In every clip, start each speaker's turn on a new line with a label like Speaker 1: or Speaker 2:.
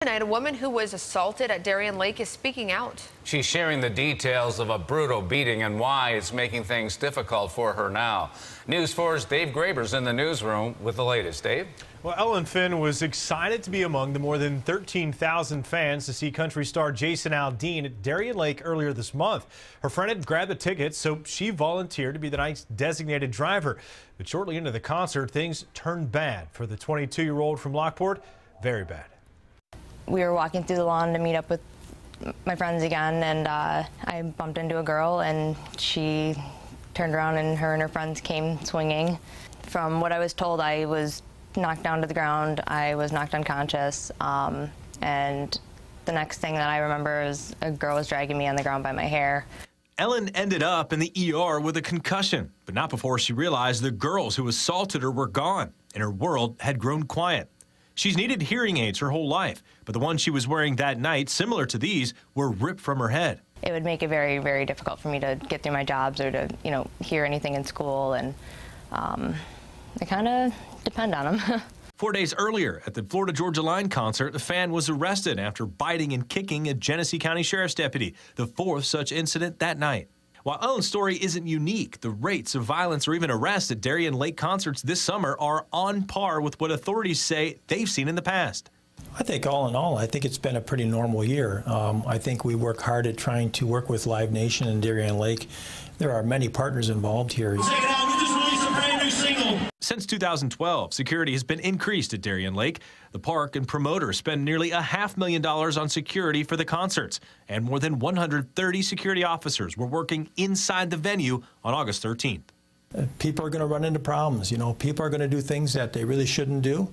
Speaker 1: Tonight, a woman who was assaulted at Darien Lake is speaking out.
Speaker 2: She's sharing the details of a brutal beating and why it's making things difficult for her now. News 4's Dave GREBER's in the newsroom with the latest. Dave?
Speaker 3: Well, Ellen Finn was excited to be among the more than 13,000 fans to see country star Jason Aldean at Darien Lake earlier this month. Her friend had grabbed the tickets, so she volunteered to be the night's designated driver. But shortly into the concert, things turned bad for the 22-year-old from Lockport. Very bad.
Speaker 4: We were walking through the lawn to meet up with my friends again, and I bumped into a girl, and she turned around, and her friends came swinging. From what I was told, I was knocked down to the ground. I was knocked unconscious, and the next thing that I remember is a girl was dragging me on the ground by my hair.
Speaker 5: Ellen ended up in the ER with a concussion, but not before she realized the girls who assaulted her were gone, and her world had grown quiet. She's needed hearing aids her whole life, but the ones she was wearing that night, similar to these, were ripped from her head.
Speaker 4: It would make it very, very difficult for me to get through my jobs or to, hear anything in school, and I kind of depend on them.
Speaker 5: 4 days earlier, at the Florida-Georgia Line concert, the fan was arrested after biting and kicking a Genesee County Sheriff's deputy, the fourth such incident that night. While Ellen's story isn't unique, the rates of violence or even arrests at Darien Lake concerts this summer are on par with what authorities say they've seen in the past.
Speaker 6: I think all in all, I think it's been a pretty normal year. I think we work hard at trying to work with Live Nation and Darien Lake. There are many partners involved here.
Speaker 5: Since 2012, security has been increased at Darien Lake. The park and promoters spend nearly $500,000 on security for the concerts, and more than 130 security officers were working inside the venue on August 13th.
Speaker 6: People are going to run into problems. People are going to do things that they really shouldn't do,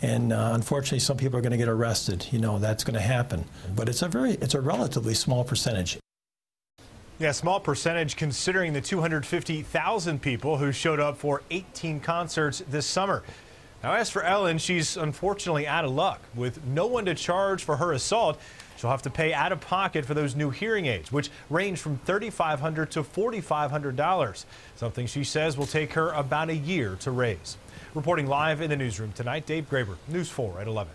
Speaker 6: and unfortunately, some people are going to get arrested. That's going to happen, but it's a relatively small percentage.
Speaker 3: Yeah, small percentage considering the 250,000 people who showed up for 18 concerts this summer. Now, as for Ellen, she's unfortunately out of luck. With no one to charge for her assault, she'll have to pay out of pocket for those new hearing aids, which range from $3,500 to $4,500, something she says will take her about a year to raise. Reporting live in the newsroom tonight, Dave GREBER, News 4 at 11.